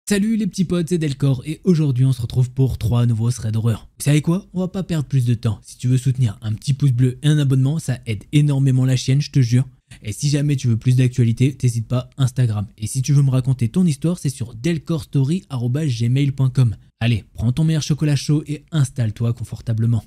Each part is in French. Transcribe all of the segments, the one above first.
Salut les petits potes, c'est Delcor et aujourd'hui on se retrouve pour 3 nouveaux threads d'horreur. Vous savez quoi? On va pas perdre plus de temps. Si tu veux soutenir, un petit pouce bleu et un abonnement, ça aide énormément la chaîne, je te jure. Et si jamais tu veux plus d'actualité, t'hésites pas, Instagram. Et si tu veux me raconter ton histoire, c'est sur delcorstory@gmail.com. Allez, prends ton meilleur chocolat chaud et installe-toi confortablement.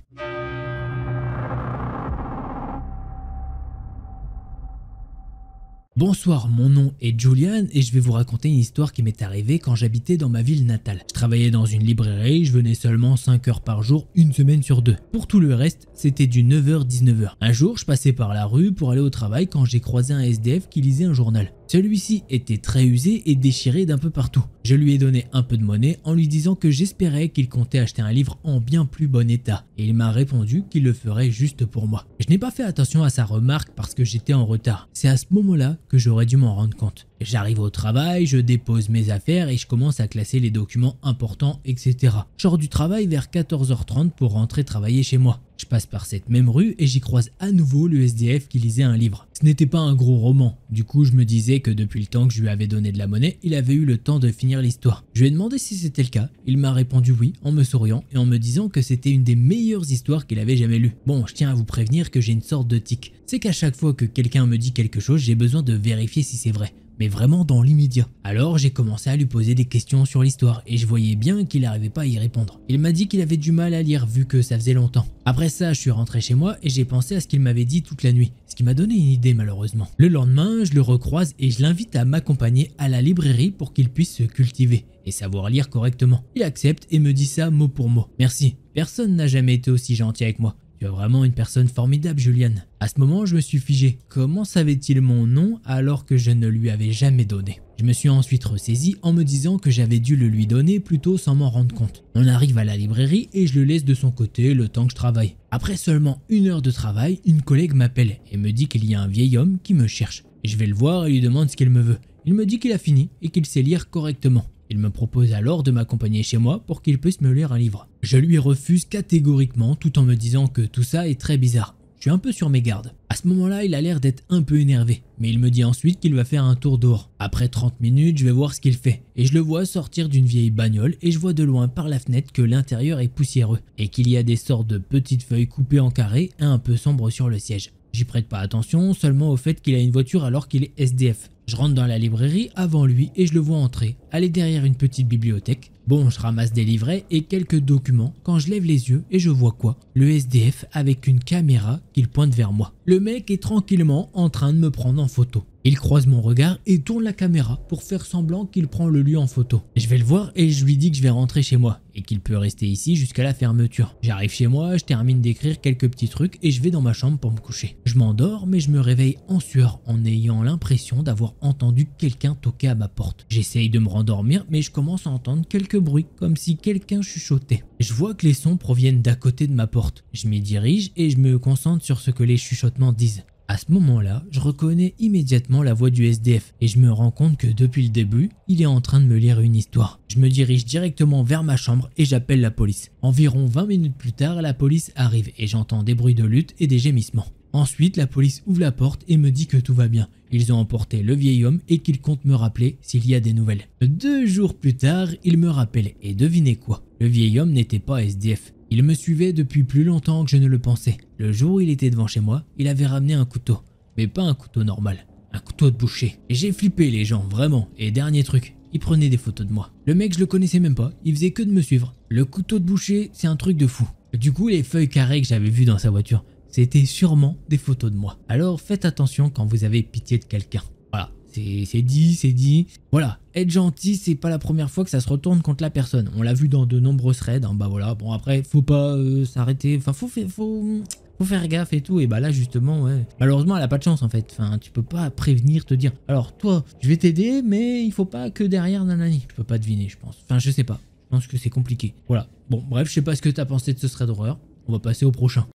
Bonsoir, mon nom est Julian et je vais vous raconter une histoire qui m'est arrivée quand j'habitais dans ma ville natale. Je travaillais dans une librairie, je venais seulement 5 heures par jour, une semaine sur 2. Pour tout le reste, c'était du 9h-19h. Un jour, je passais par la rue pour aller au travail quand j'ai croisé un SDF qui lisait un journal. Celui-ci était très usé et déchiré d'un peu partout. Je lui ai donné un peu de monnaie en lui disant que j'espérais qu'il comptait acheter un livre en bien plus bon état. Et il m'a répondu qu'il le ferait juste pour moi. Je n'ai pas fait attention à sa remarque parce que j'étais en retard. C'est à ce moment-là que j'aurais dû m'en rendre compte. J'arrive au travail, je dépose mes affaires et je commence à classer les documents importants, etc. Je sors du travail vers 14h30 pour rentrer travailler chez moi. Je passe par cette même rue et j'y croise à nouveau le SDF qui lisait un livre. Ce n'était pas un gros roman, du coup je me disais que depuis le temps que je lui avais donné de la monnaie, il avait eu le temps de finir l'histoire. Je lui ai demandé si c'était le cas, il m'a répondu oui en me souriant et en me disant que c'était une des meilleures histoires qu'il avait jamais lues. Bon, je tiens à vous prévenir que j'ai une sorte de tic. C'est qu'à chaque fois que quelqu'un me dit quelque chose, j'ai besoin de vérifier si c'est vrai. Mais vraiment dans l'immédiat. Alors j'ai commencé à lui poser des questions sur l'histoire et je voyais bien qu'il n'arrivait pas à y répondre. Il m'a dit qu'il avait du mal à lire vu que ça faisait longtemps. Après ça, je suis rentré chez moi et j'ai pensé à ce qu'il m'avait dit toute la nuit, ce qui m'a donné une idée malheureusement. Le lendemain, je le recroise et je l'invite à m'accompagner à la librairie pour qu'il puisse se cultiver et savoir lire correctement. Il accepte et me dit ça mot pour mot. Merci, personne n'a jamais été aussi gentil avec moi. Tu es vraiment une personne formidable, Julian. À ce moment, je me suis figé. Comment savait-il mon nom alors que je ne lui avais jamais donné? Je me suis ensuite ressaisi en me disant que j'avais dû le lui donner plutôt sans m'en rendre compte. On arrive à la librairie et je le laisse de son côté le temps que je travaille. Après seulement 1 heure de travail, une collègue m'appelle et me dit qu'il y a un vieil homme qui me cherche. Je vais le voir et lui demande ce qu'il me veut. Il me dit qu'il a fini et qu'il sait lire correctement. Il me propose alors de m'accompagner chez moi pour qu'il puisse me lire un livre. Je lui refuse catégoriquement tout en me disant que tout ça est très bizarre. Je suis un peu sur mes gardes. À ce moment-là, il a l'air d'être un peu énervé, mais il me dit ensuite qu'il va faire un tour dehors. Après 30 minutes, je vais voir ce qu'il fait. Et je le vois sortir d'une vieille bagnole et je vois de loin par la fenêtre que l'intérieur est poussiéreux et qu'il y a des sortes de petites feuilles coupées en carré et un peu sombres sur le siège. J'y prête pas attention, seulement au fait qu'il a une voiture alors qu'il est SDF. Je rentre dans la librairie avant lui et je le vois entrer, aller derrière une petite bibliothèque. Bon, je ramasse des livrets et quelques documents quand je lève les yeux et je vois quoi? Le SDF avec une caméra qu'il pointe vers moi. Le mec est tranquillement en train de me prendre en photo. Il croise mon regard et tourne la caméra pour faire semblant qu'il prend le lieu en photo. Je vais le voir et je lui dis que je vais rentrer chez moi et qu'il peut rester ici jusqu'à la fermeture. J'arrive chez moi, je termine d'écrire quelques petits trucs et je vais dans ma chambre pour me coucher. Je m'endors mais je me réveille en sueur en ayant l'impression d'avoir entendu quelqu'un toquer à ma porte. J'essaye de me rendormir mais je commence à entendre quelques bruits comme si quelqu'un chuchotait. Je vois que les sons proviennent d'à côté de ma porte. Je m'y dirige et je me concentre sur ce que les chuchotements disent. À ce moment-là, je reconnais immédiatement la voix du SDF et je me rends compte que depuis le début, il est en train de me lire une histoire. Je me dirige directement vers ma chambre et j'appelle la police. Environ 20 minutes plus tard, la police arrive et j'entends des bruits de lutte et des gémissements. Ensuite, la police ouvre la porte et me dit que tout va bien. Ils ont emporté le vieil homme et qu'ils comptent me rappeler s'il y a des nouvelles. 2 jours plus tard, il me rappelle et devinez quoi? Le vieil homme n'était pas SDF. Il me suivait depuis plus longtemps que je ne le pensais. Le jour où il était devant chez moi, il avait ramené un couteau. Mais pas un couteau normal, un couteau de boucher. Et j'ai flippé les gens, vraiment. Et dernier truc, il prenait des photos de moi. Le mec, je le connaissais même pas, il faisait que de me suivre. Le couteau de boucher, c'est un truc de fou. Du coup, les feuilles carrées que j'avais vues dans sa voiture, c'était sûrement des photos de moi. Alors faites attention quand vous avez pitié de quelqu'un. Voilà, c'est dit. Voilà, être gentil, c'est pas la première fois que ça se retourne contre la personne. On l'a vu dans de nombreux threads, hein. Bah voilà, bon après, faut pas s'arrêter, enfin faut faire gaffe et tout. Et bah là justement, ouais, malheureusement elle a pas de chance en fait. Enfin, tu peux pas prévenir, te dire, alors toi, je vais t'aider, mais il faut pas que derrière nanani. Je peux pas deviner, je pense. Enfin, je sais pas, je pense que c'est compliqué. Voilà, bon bref, je sais pas ce que t'as pensé de ce thread d'horreur. On va passer au prochain.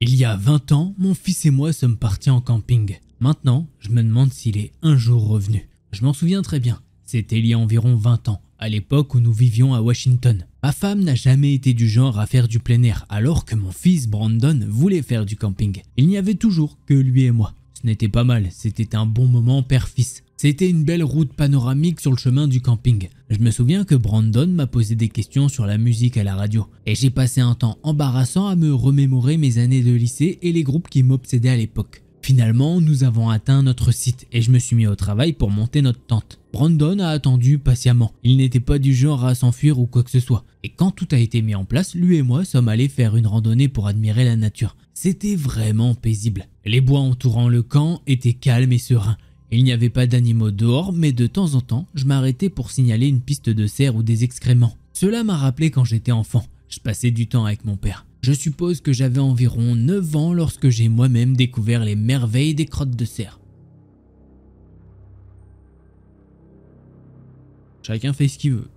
Il y a 20 ans, mon fils et moi sommes partis en camping. Maintenant, je me demande s'il est un jour revenu. Je m'en souviens très bien, c'était il y a environ 20 ans, à l'époque où nous vivions à Washington. Ma femme n'a jamais été du genre à faire du plein air, alors que mon fils Brandon voulait faire du camping. Il n'y avait toujours que lui et moi. Ce ce n'était pas mal, c'était un bon moment père-fils. C'était une belle route panoramique sur le chemin du camping. Je me souviens que Brandon m'a posé des questions sur la musique à la radio et j'ai passé un temps embarrassant à me remémorer mes années de lycée et les groupes qui m'obsédaient à l'époque. Finalement, nous avons atteint notre site et je me suis mis au travail pour monter notre tente. Brandon a attendu patiemment. Il n'était pas du genre à s'enfuir ou quoi que ce soit. Et quand tout a été mis en place, lui et moi sommes allés faire une randonnée pour admirer la nature. C'était vraiment paisible. Les bois entourant le camp étaient calmes et sereins. Il n'y avait pas d'animaux dehors, mais de temps en temps, je m'arrêtais pour signaler une piste de cerf ou des excréments. Cela m'a rappelé quand j'étais enfant. Je passais du temps avec mon père. Je suppose que j'avais environ 9 ans lorsque j'ai moi-même découvert les merveilles des crottes de cerf. Chacun fait ce qu'il veut.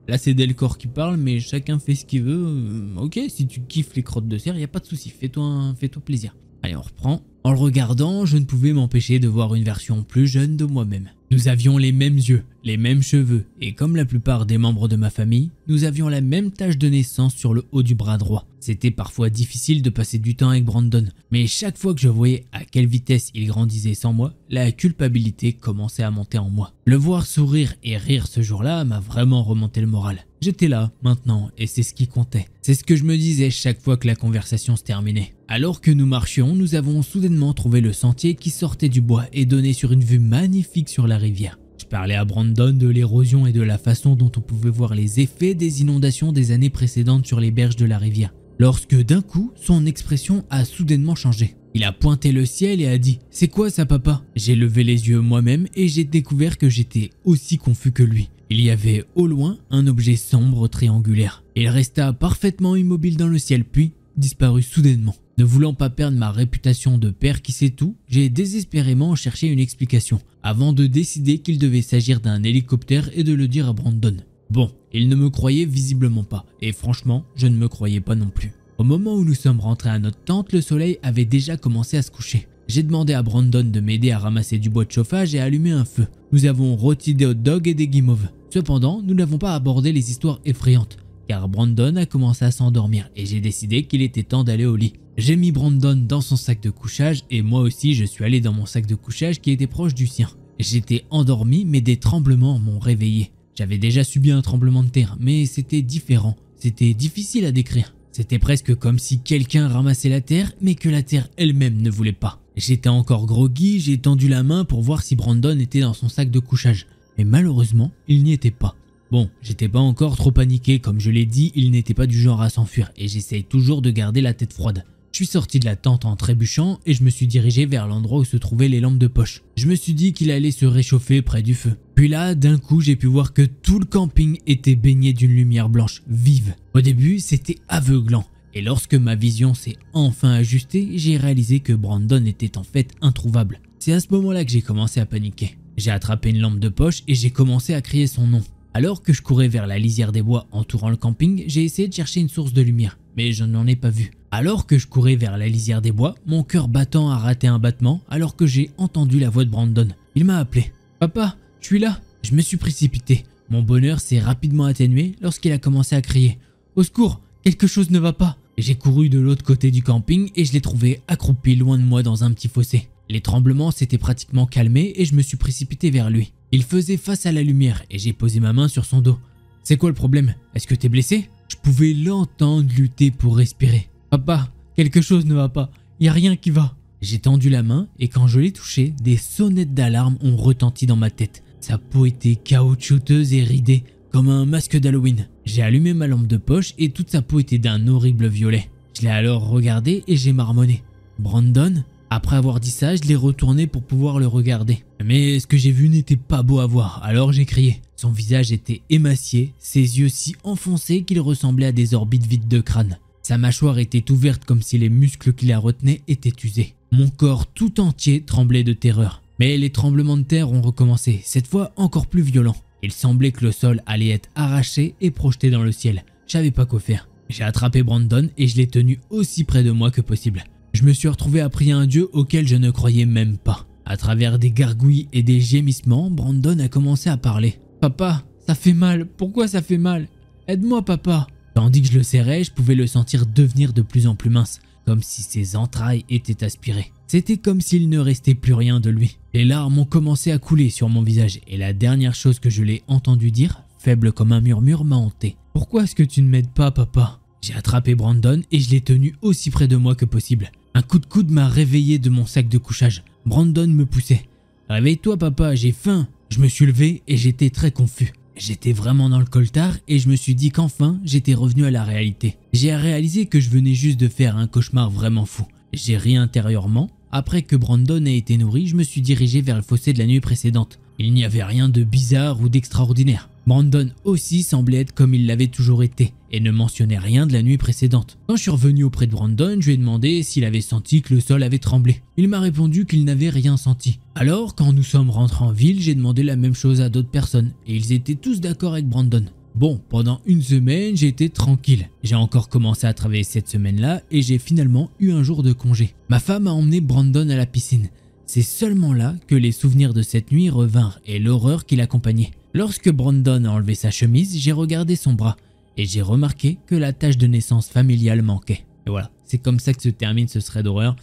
Là c'est Delcor qui parle, mais chacun fait ce qu'il veut. Ok, si tu kiffes les crottes de cerf, y a pas de souci, fais-toi plaisir. Allez, on reprend. En le regardant, je ne pouvais m'empêcher de voir une version plus jeune de moi-même. Nous avions les mêmes yeux, les mêmes cheveux, et comme la plupart des membres de ma famille, nous avions la même tache de naissance sur le haut du bras droit. C'était parfois difficile de passer du temps avec Brandon, mais chaque fois que je voyais à quelle vitesse il grandissait sans moi, la culpabilité commençait à monter en moi. Le voir sourire et rire ce jour-là m'a vraiment remonté le moral. J'étais là, maintenant, et c'est ce qui comptait. C'est ce que je me disais chaque fois que la conversation se terminait. Alors que nous marchions, nous avons soudainement trouvé le sentier qui sortait du bois et donnait sur une vue magnifique sur la rivière. Je parlais à Brandon de l'érosion et de la façon dont on pouvait voir les effets des inondations des années précédentes sur les berges de la rivière. Lorsque d'un coup, son expression a soudainement changé. Il a pointé le ciel et a dit « C'est quoi ça papa ?» J'ai levé les yeux moi-même et j'ai découvert que j'étais aussi confus que lui. Il y avait au loin un objet sombre triangulaire. Il resta parfaitement immobile dans le ciel puis disparut soudainement. Ne voulant pas perdre ma réputation de père qui sait tout, j'ai désespérément cherché une explication avant de décider qu'il devait s'agir d'un hélicoptère et de le dire à Brandon. Bon, il ne me croyait visiblement pas et franchement, je ne me croyais pas non plus. Au moment où nous sommes rentrés à notre tente, le soleil avait déjà commencé à se coucher. J'ai demandé à Brandon de m'aider à ramasser du bois de chauffage et à allumer un feu. Nous avons rôti des hot dogs et des guimauves. Cependant, nous n'avons pas abordé les histoires effrayantes, car Brandon a commencé à s'endormir et j'ai décidé qu'il était temps d'aller au lit. J'ai mis Brandon dans son sac de couchage et moi aussi je suis allé dans mon sac de couchage qui était proche du sien. J'étais endormi mais des tremblements m'ont réveillé. J'avais déjà subi un tremblement de terre mais c'était différent, c'était difficile à décrire. C'était presque comme si quelqu'un ramassait la terre mais que la terre elle-même ne voulait pas. J'étais encore groggy, j'ai tendu la main pour voir si Brandon était dans son sac de couchage. Mais malheureusement, il n'y était pas. Bon, j'étais pas encore trop paniqué, comme je l'ai dit, il n'était pas du genre à s'enfuir et j'essaye toujours de garder la tête froide. Je suis sorti de la tente en trébuchant et je me suis dirigé vers l'endroit où se trouvaient les lampes de poche. Je me suis dit qu'il allait se réchauffer près du feu. Puis là, d'un coup, j'ai pu voir que tout le camping était baigné d'une lumière blanche vive. Au début, c'était aveuglant. Et lorsque ma vision s'est enfin ajustée, j'ai réalisé que Brandon était en fait introuvable. C'est à ce moment-là que j'ai commencé à paniquer. J'ai attrapé une lampe de poche et j'ai commencé à crier son nom. Alors que je courais vers la lisière des bois entourant le camping, j'ai essayé de chercher une source de lumière, mais je n'en ai pas vu. Alors que je courais vers la lisière des bois, mon cœur battant a raté un battement alors que j'ai entendu la voix de Brandon. Il m'a appelé. « Papa, je suis là !» Je me suis précipité. Mon bonheur s'est rapidement atténué lorsqu'il a commencé à crier. « Au secours, quelque chose ne va pas !» J'ai couru de l'autre côté du camping et je l'ai trouvé accroupi loin de moi dans un petit fossé. Les tremblements s'étaient pratiquement calmés et je me suis précipité vers lui. Il faisait face à la lumière et j'ai posé ma main sur son dos. « C'est quoi le problème? Est-ce que t'es blessé ?» Je pouvais l'entendre lutter pour respirer. « Papa, quelque chose ne va pas, y a rien qui va. » J'ai tendu la main et quand je l'ai touché, des sonnettes d'alarme ont retenti dans ma tête. Sa peau était caoutchouteuse et ridée, comme un masque d'Halloween. J'ai allumé ma lampe de poche et toute sa peau était d'un horrible violet. Je l'ai alors regardé et j'ai marmonné. « Brandon ?» Après avoir dit ça, je l'ai retourné pour pouvoir le regarder. Mais ce que j'ai vu n'était pas beau à voir, alors j'ai crié. Son visage était émacié, ses yeux si enfoncés qu'ils ressemblaient à des orbites vides de crâne. Sa mâchoire était ouverte comme si les muscles qui la retenaient étaient usés. Mon corps tout entier tremblait de terreur. Mais les tremblements de terre ont recommencé, cette fois encore plus violents. Il semblait que le sol allait être arraché et projeté dans le ciel. Je savais pas quoi faire. J'ai attrapé Brandon et je l'ai tenu aussi près de moi que possible. Je me suis retrouvé à prier un dieu auquel je ne croyais même pas. À travers des gargouilles et des gémissements, Brandon a commencé à parler. « Papa, ça fait mal, pourquoi ça fait mal? Aide-moi papa !» Tandis que je le serrais, je pouvais le sentir devenir de plus en plus mince, comme si ses entrailles étaient aspirées. C'était comme s'il ne restait plus rien de lui. Les larmes ont commencé à couler sur mon visage et la dernière chose que je l'ai entendu dire, faible comme un murmure, m'a hanté. « Pourquoi est-ce que tu ne m'aides pas, papa ?» J'ai attrapé Brandon et je l'ai tenu aussi près de moi que possible. Un coup de coude m'a réveillé de mon sac de couchage. Brandon me poussait. « Réveille-toi, papa, j'ai faim !» Je me suis levé et j'étais très confus. J'étais vraiment dans le coltard et je me suis dit qu'enfin j'étais revenu à la réalité. J'ai réalisé que je venais juste de faire un cauchemar vraiment fou. J'ai ri intérieurement. Après que Brandon ait été nourri, je me suis dirigé vers le fossé de la nuit précédente. Il n'y avait rien de bizarre ou d'extraordinaire. Brandon aussi semblait être comme il l'avait toujours été et ne mentionnait rien de la nuit précédente. Quand je suis revenu auprès de Brandon, je lui ai demandé s'il avait senti que le sol avait tremblé. Il m'a répondu qu'il n'avait rien senti. Alors, quand nous sommes rentrés en ville, j'ai demandé la même chose à d'autres personnes et ils étaient tous d'accord avec Brandon. Bon, pendant une semaine, j'ai été tranquille. J'ai encore commencé à travailler cette semaine-là et j'ai finalement eu un jour de congé. Ma femme a emmené Brandon à la piscine. C'est seulement là que les souvenirs de cette nuit revinrent et l'horreur qui l'accompagnait. Lorsque Brandon a enlevé sa chemise, j'ai regardé son bras et j'ai remarqué que la tache de naissance familiale manquait. Et voilà, c'est comme ça que se termine ce thread d'horreur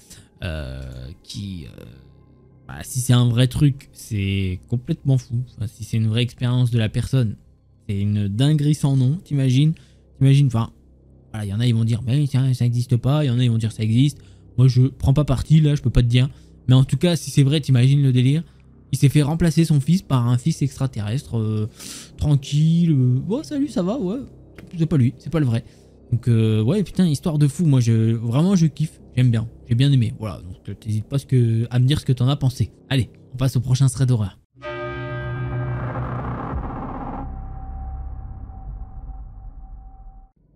si c'est un vrai truc, c'est complètement fou. Enfin, si c'est une vraie expérience de la personne, c'est une dinguerie sans nom, t'imagines, enfin, voilà, il y en a ils vont dire mais ça n'existe pas, il y en a ils vont dire ça existe. Moi je prends pas parti là, je peux pas te dire. Mais en tout cas, si c'est vrai, t'imagines le délire. Il s'est fait remplacer son fils par un fils extraterrestre, tranquille. Bon, salut, ça va, ouais. C'est pas lui, c'est pas le vrai. Donc, ouais, putain, histoire de fou. Moi, vraiment, je kiffe. J'aime bien. J'ai bien aimé. Voilà, donc t'hésites pas à me dire ce que t'en as pensé. Allez, on passe au prochain thread d'horreur.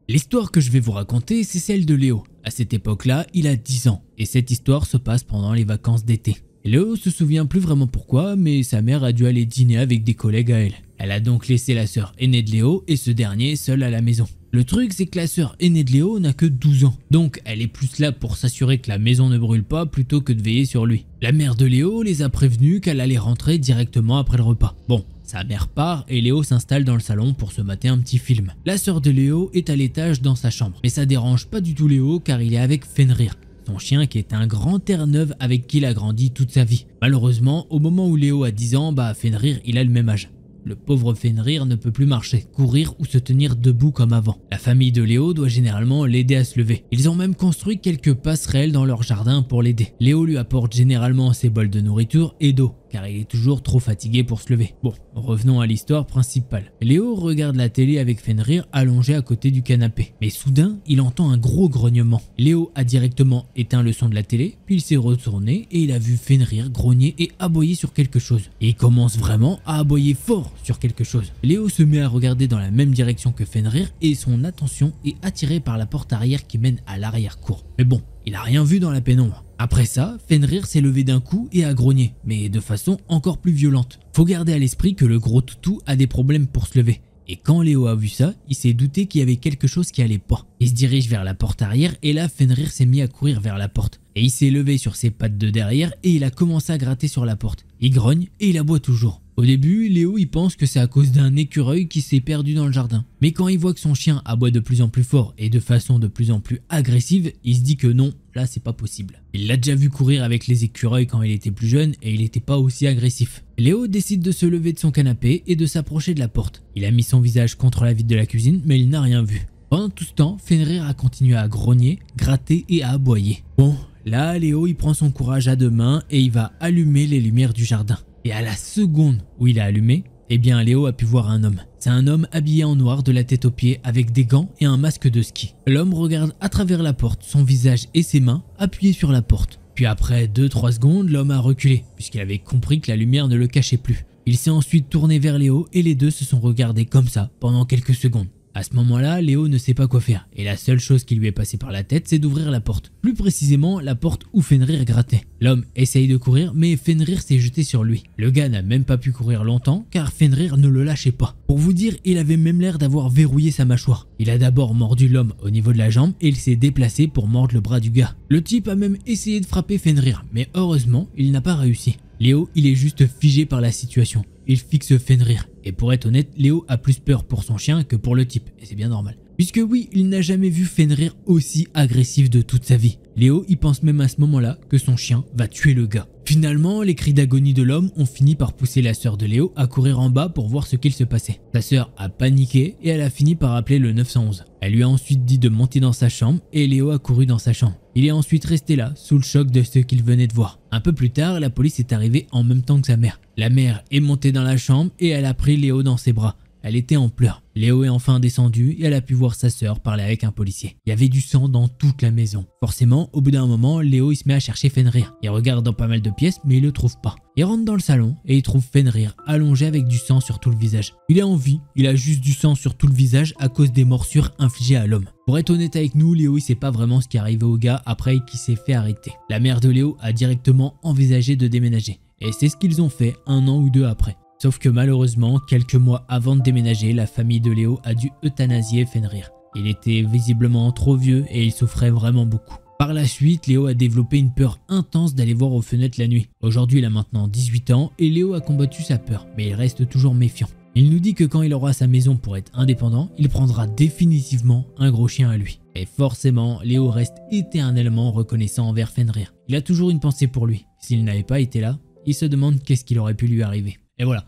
L'histoire que je vais vous raconter, c'est celle de Léo. À cette époque-là, il a 10 ans. Et cette histoire se passe pendant les vacances d'été. Léo se souvient plus vraiment pourquoi, mais sa mère a dû aller dîner avec des collègues à elle. Elle a donc laissé la sœur aînée de Léo et ce dernier seul à la maison. Le truc, c'est que la sœur aînée de Léo n'a que 12 ans, donc elle est plus là pour s'assurer que la maison ne brûle pas plutôt que de veiller sur lui. La mère de Léo les a prévenus qu'elle allait rentrer directement après le repas. Bon, sa mère part et Léo s'installe dans le salon pour se mater un petit film. La sœur de Léo est à l'étage dans sa chambre, mais ça dérange pas du tout Léo car il est avec Fenrir, son chien qui est un grand Terre-Neuve avec qui il a grandi toute sa vie. Malheureusement, au moment où Léo a 10 ans, Fenrir il a le même âge. Le pauvre Fenrir ne peut plus marcher, courir ou se tenir debout comme avant. La famille de Léo doit généralement l'aider à se lever. Ils ont même construit quelques passerelles dans leur jardin pour l'aider. Léo lui apporte généralement ses bols de nourriture et d'eau, car il est toujours trop fatigué pour se lever. Bon, revenons à l'histoire principale. Léo regarde la télé avec Fenrir allongé à côté du canapé. Mais soudain, il entend un gros grognement. Léo a directement éteint le son de la télé, puis il s'est retourné et il a vu Fenrir grogner et aboyer sur quelque chose. Et il commence vraiment à aboyer fort sur quelque chose. Léo se met à regarder dans la même direction que Fenrir et son attention est attirée par la porte arrière qui mène à l'arrière-cour. Mais bon, il a rien vu dans la pénombre. Après ça, Fenrir s'est levé d'un coup et a grogné, mais de façon encore plus violente. Faut garder à l'esprit que le gros toutou a des problèmes pour se lever. Et quand Léo a vu ça, il s'est douté qu'il y avait quelque chose qui allait pas. Il se dirige vers la porte arrière et là Fenrir s'est mis à courir vers la porte. Et il s'est levé sur ses pattes de derrière et il a commencé à gratter sur la porte. Il grogne et il aboie toujours. Au début, Léo il pense que c'est à cause d'un écureuil qui s'est perdu dans le jardin. Mais quand il voit que son chien aboie de plus en plus fort et de façon de plus en plus agressive, il se dit que non, là c'est pas possible. Il l'a déjà vu courir avec les écureuils quand il était plus jeune et il n'était pas aussi agressif. Léo décide de se lever de son canapé et de s'approcher de la porte. Il a mis son visage contre la vitre de la cuisine mais il n'a rien vu. Pendant tout ce temps, Fenrir a continué à grogner, gratter et à aboyer. Bon, là Léo il prend son courage à deux mains et il va allumer les lumières du jardin. Et à la seconde où il a allumé, eh bien Léo a pu voir un homme. C'est un homme habillé en noir de la tête aux pieds avec des gants et un masque de ski. L'homme regarde à travers la porte, son visage et ses mains appuyés sur la porte. Puis après 2-3 secondes, l'homme a reculé puisqu'il avait compris que la lumière ne le cachait plus. Il s'est ensuite tourné vers Léo et les deux se sont regardés comme ça pendant quelques secondes. À ce moment-là, Léo ne sait pas quoi faire et la seule chose qui lui est passée par la tête, c'est d'ouvrir la porte. Plus précisément, la porte où Fenrir grattait. L'homme essaye de courir, mais Fenrir s'est jeté sur lui. Le gars n'a même pas pu courir longtemps car Fenrir ne le lâchait pas. Pour vous dire, il avait même l'air d'avoir verrouillé sa mâchoire. Il a d'abord mordu l'homme au niveau de la jambe et il s'est déplacé pour mordre le bras du gars. Le type a même essayé de frapper Fenrir, mais heureusement, il n'a pas réussi. Léo, il est juste figé par la situation. Il fixe Fenrir. Et pour être honnête, Léo a plus peur pour son chien que pour le type, et c'est bien normal. Puisque oui, il n'a jamais vu Fenrir aussi agressif de toute sa vie. Léo y pense même à ce moment-là que son chien va tuer le gars. Finalement, les cris d'agonie de l'homme ont fini par pousser la sœur de Léo à courir en bas pour voir ce qu'il se passait. Sa sœur a paniqué et elle a fini par appeler le 911. Elle lui a ensuite dit de monter dans sa chambre et Léo a couru dans sa chambre. Il est ensuite resté là, sous le choc de ce qu'il venait de voir. Un peu plus tard, la police est arrivée en même temps que sa mère. La mère est montée dans la chambre et elle a pris Léo dans ses bras. Elle était en pleurs. Léo est enfin descendu et elle a pu voir sa sœur parler avec un policier. Il y avait du sang dans toute la maison. Forcément, au bout d'un moment, Léo il se met à chercher Fenrir. Il regarde dans pas mal de pièces mais il le trouve pas. Il rentre dans le salon et il trouve Fenrir allongé avec du sang sur tout le visage. Il est en vie, il a juste du sang sur tout le visage à cause des morsures infligées à l'homme. Pour être honnête avec nous, Léo il sait pas vraiment ce qui est arrivé au gars après qu'il s'est fait arrêter. La mère de Léo a directement envisagé de déménager. Et c'est ce qu'ils ont fait 1 an ou 2 après. Sauf que malheureusement, quelques mois avant de déménager, la famille de Léo a dû euthanasier Fenrir. Il était visiblement trop vieux et il souffrait vraiment beaucoup. Par la suite, Léo a développé une peur intense d'aller voir aux fenêtres la nuit. Aujourd'hui, il a maintenant 18 ans et Léo a combattu sa peur, mais il reste toujours méfiant. Il nous dit que quand il aura sa maison pour être indépendant, il prendra définitivement un gros chien à lui. Et forcément, Léo reste éternellement reconnaissant envers Fenrir. Il a toujours une pensée pour lui. S'il n'avait pas été là, il se demande qu'est-ce qu'il aurait pu lui arriver. Et voilà.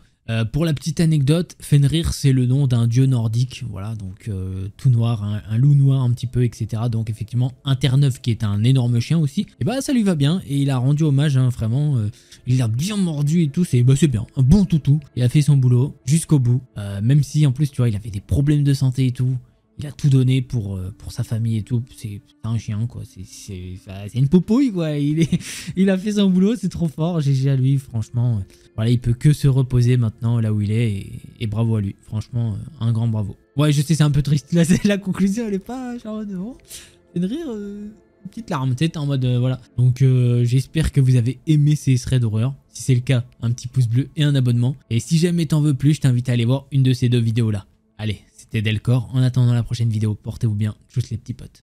Pour la petite anecdote, Fenrir c'est le nom d'un dieu nordique, voilà, donc tout noir, un loup noir un petit peu, etc. Donc effectivement, un Terre-Neuve qui est un énorme chien aussi, et bah ça lui va bien, et il a rendu hommage, hein, vraiment, il a bien mordu et tout, c'est bien, un bon toutou, il a fait son boulot jusqu'au bout, même si en plus tu vois il avait des problèmes de santé et tout. Il a tout donné pour sa famille et tout. C'est un chien quoi. C'est une popouille quoi. Il a fait son boulot, c'est trop fort. GG à lui, franchement. Voilà, il peut que se reposer maintenant là où il est et bravo à lui. Franchement, un grand bravo. Ouais, je sais, c'est un peu triste. Là, la conclusion, elle est pas genre de bon. Fenrir, une petite larme, tu sais, en mode voilà. Donc j'espère que vous avez aimé ces threads d'horreur. Si c'est le cas, un petit pouce bleu et un abonnement. Et si jamais t'en veux plus, je t'invite à aller voir une de ces 2 vidéos là. Allez, c'était Delcor. En attendant la prochaine vidéo, portez-vous bien. Tchuss les petits potes.